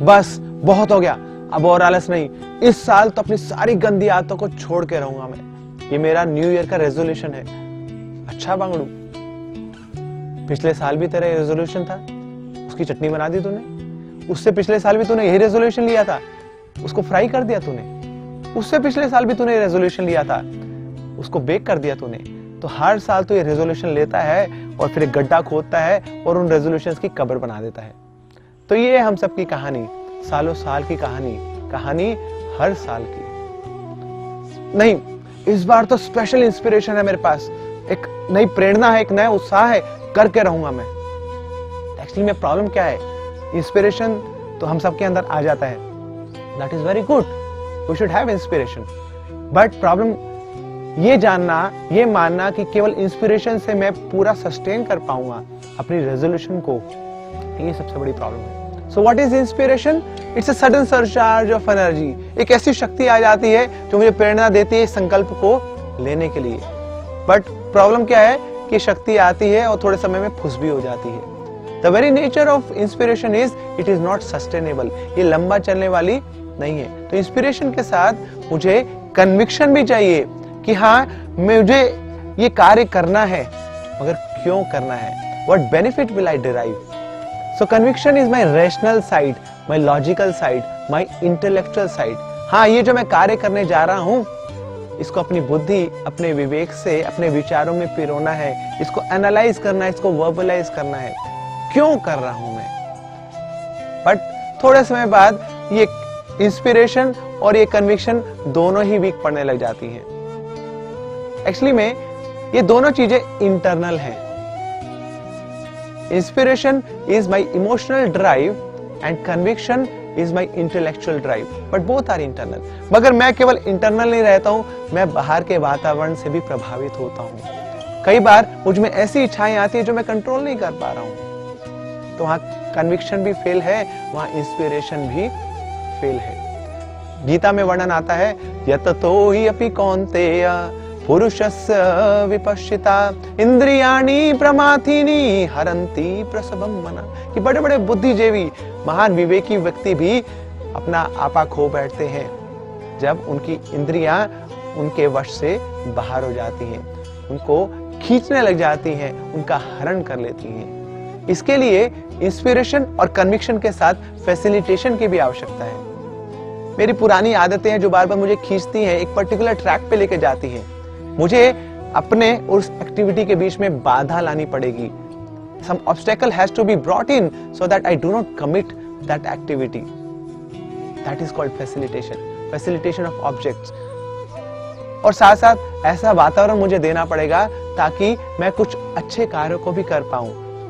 बस बहुत हो गया, अब और आलस नहीं, इस साल तो अपनी सारी गंदी आदतों को छोड़ के रहूंगा मैं। ये मेरा न्यू ईयर का रेजोल्यूशन है। अच्छा बांगड़ू, पिछले साल भी तेरा रेजोल्यूशन था, उसकी चटनी बना दी तूने। उससे पिछले साल भी तूने यही रेजोल्यूशन लिया था, उसको फ्राई कर दिया तूने। उससे पिछले साल भी तूने रेजोल्यूशन लिया था, उसको बेक कर दिया तूने। तो हर साल तो ये रेजोल्यूशन लेता है और फिर एक गड्ढा खोदता है और उन रेजोल्यूशंस की कब्र बना देता है। तो ये हम सबकी कहानी, सालों साल की कहानी हर साल की नहीं। इस बार तो स्पेशल इंस्पिरेशन है मेरे पास, एक नई प्रेरणा है, एक नया उत्साह है, करके रहूंगा मैं। एक्चुअली में प्रॉब्लम क्या है, इंस्पिरेशन तो हम सबके अंदर आ जाता है, that is very good, we should have inspiration. But problem ये जानना, ये मानना कि केवल इंस्पिरेशन से मैं पूरा सस्टेन कर पाऊंगा अपनी रेजोल्यूशन को, ये सबसे बड़ी प्रॉब्लम है। So what is inspiration? It's a sudden surcharge of energy. एक ऐसी शक्ति आ जाती है जो मुझे प्रेरणा देती है इस संकल्प को लेने के लिए। बट प्रॉब्लम क्या है कि शक्ति आती है और थोड़े समय में फुस भी हो जाती है। The very nature of inspiration is it is not sustainable. ये लंबा चलने वाली नहीं है। तो इंस्पिरेशन के साथ मुझे कन्विक्शन भी चाहिए कि हाँ, मुझे ये कार्य करना है, मगर क्यों करना है? What benefit will I derive? So conviction is my rational side, my logical side, my intellectual side. हाँ, ये जो मैं कार्य करने जा रहा हूँ, इसको अपनी बुद्धि, अपने विवेक से, अपने विचारों में पिरोना है, इसको एनालाइज करना है, इसको वर्बलाइज करना है, क्यों कर रहा हूं मैं। बट थोड़े समय बाद ये इंस्पिरेशन और ये कन्विक्शन दोनों ही वीक पड़ने लग जाती हैं। एक्चुअली में ये दोनों चीजें इंटरनल हैं। Inspiration is my emotional drive and conviction is my intellectual drive, but both are internal. मगर मैं केवल इंटरनल नहीं रहता हूं, मैं बाहर के वातावरण से भी प्रभावित होता हूं। कई बार मुझ में ऐसी इच्छाएं आती है जो मैं कंट्रोल नहीं कर पा रहा हूं, तो वहां कन्विक्शन भी फेल है, वहां इंस्पिरेशन भी फेल है। गीता में वर्णन आता है, यततो हि अपि कौन्तेय पुरुषस्य विपश्चिता इंद्रियाणि प्रमाथिनी हरन्ति प्रसभं मना, कि बड़े बड़े बुद्धिजीवी, महान विवेकी व्यक्ति भी अपना आपा खो बैठते हैं जब उनकी इंद्रियां उनके वश से बाहर हो जाती हैं, उनको खींचने लग जाती हैं, उनका हरण कर लेती हैं। इसके लिए इंस्पिरेशन और कन्विक्शन के साथ फैसिलिटेशन की भी आवश्यकता है। मेरी पुरानी आदतें हैं जो बार बार मुझे खींचती हैं, एक पर्टिकुलर ट्रैक पे लेके जाती हैं। मुझे अपने उस एक्टिविटी के बीच में बाधा लानी पड़ेगी। Some obstacle has to be brought in so that I do not commit that activity. That is called facilitation. Facilitation of objects. और साथ साथ ऐसा वातावरण मुझे देना पड़ेगा ताकि मैं कुछ अच्छे कार्यों को भी कर पाऊं,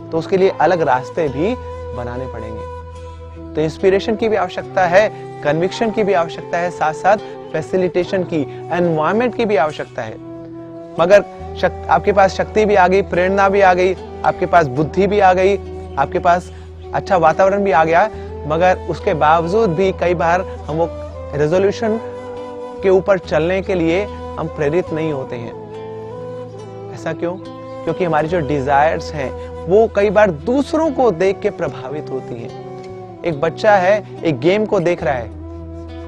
तो उसके लिए अलग रास्ते भी बनाने पड़ेंगे। तो इंस्पिरेशन की भी आवश्यकता है, कन्विक्शन की भी आवश्यकता है, साथ साथ फैसिलिटेशन की, एनवायरनमेंट की भी आवश्यकता है। मगर आपके पास शक्ति भी आ गई, प्रेरणा भी आ गई, आपके पास बुद्धि भी आ गई, आपके पास अच्छा वातावरण भी आ गया, मगर उसके बावजूद भी कई बार हम वो रेजोल्यूशन के ऊपर चलने के लिए हम प्रेरित नहीं होते हैं। ऐसा क्यों? क्योंकि हमारी जो डिजायर्स हैं वो कई बार दूसरों को देख के प्रभावित होती हैं। एक बच्चा है, एक गेम को देख रहा है,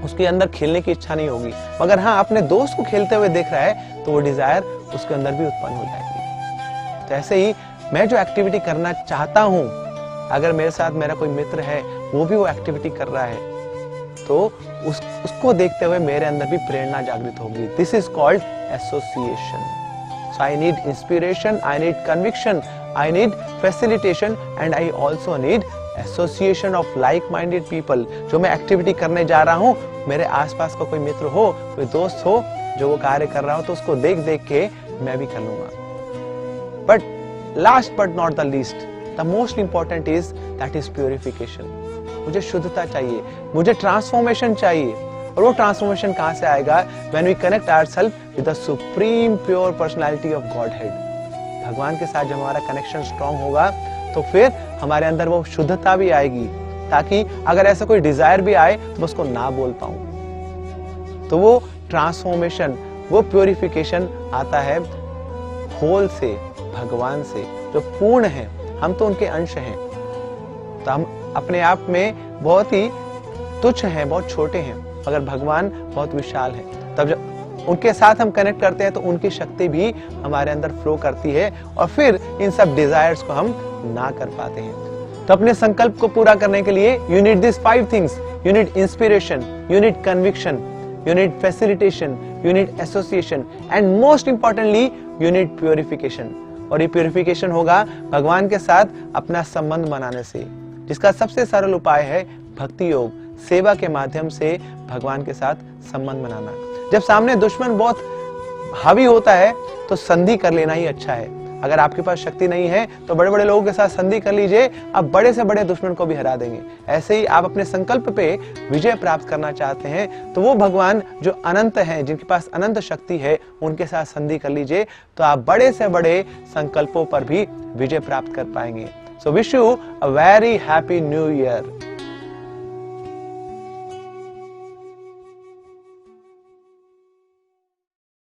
उसके अंदर खेलने की इच्छा नहीं होगी, मगर हाँ अपने दोस्त को खेलते हुए देख रहा है तो वो डिजायर उसके अंदर भी उत्पन्न हो जाएगी। तो ऐसे ही मैं जो एक्टिविटी करना चाहता हूं, अगर मेरे साथ मेरा कोई मित्र है, वो भी वो एक्टिविटी कर रहा है, तो उसको देखते हुए मेरे अंदर भी प्रेरणा जागृत होगी। This is called association. So I need inspiration, I need conviction, I need facilitation and I also need association of like minded people. जो मैं एक्टिविटी करने जा रहा हूं, मेरे आसपास का कोई मित्र हो, कोई दोस्त हो जो वो कार्य कर रहा हो, तो उसको देख देख के मैं भी कर लूंगा। But last but not the least, the most important is that is purification. मुझे शुद्धता चाहिए, मुझे ट्रांसफॉर्मेशन चाहिए। और वो ट्रांसफॉर्मेशन कहां से आएगा? When we connect ourselves with the supreme pure personality of Godhead. भगवान के साथ जब हमारा कनेक्शन स्ट्रांग होगा तो फिर हमारे अंदर वो शुद्धता भी आएगी, ताकि अगर ऐसा कोई डिजायर भी आए तो मैं उसको ना बोल पाऊं। तो वो ट्रांसफॉर्मेशन, वो प्योरिफिकेशन आता है होल से, भगवान से जो पूर्ण है। हम तो उनके अंश हैं, तो हम अपने आप में बहुत ही तुच्छ हैं, बहुत छोटे हैं, मगर भगवान बहुत विशाल है। तब जब उनके साथ हम कनेक्ट करते हैं तो उनकी शक्ति भी हमारे अंदर फ्लो करती है और फिर इन सब डिजायर्स को हम ना कर पाते हैं। तो अपने संकल्प को पूरा करने के लिए you need this 5 things. You need inspiration, you need conviction, you need facilitation, you need association and most importantly you need purification। और ये purification होगा भगवान के साथ अपना संबंध बनाने से, जिसका सबसे सरल उपाय है भक्ति योग, सेवा के माध्यम से भगवान के साथ संबंध बनाना। जब सामने दुश्मन बहुत हावी होता है तो संधि कर लेना ही अच्छा है। अगर आपके पास शक्ति नहीं है तो बड़े बड़े लोगों के साथ संधि कर लीजिए, आप बड़े से बड़े दुश्मन को भी हरा देंगे। ऐसे ही आप अपने संकल्प पे विजय प्राप्त करना चाहते हैं तो वो भगवान जो अनंत हैं, जिनके पास अनंत शक्ति है, उनके साथ संधि कर लीजिए, तो आप बड़े से बड़े संकल्पों पर भी विजय प्राप्त कर पाएंगे। So wish you a very happy new year.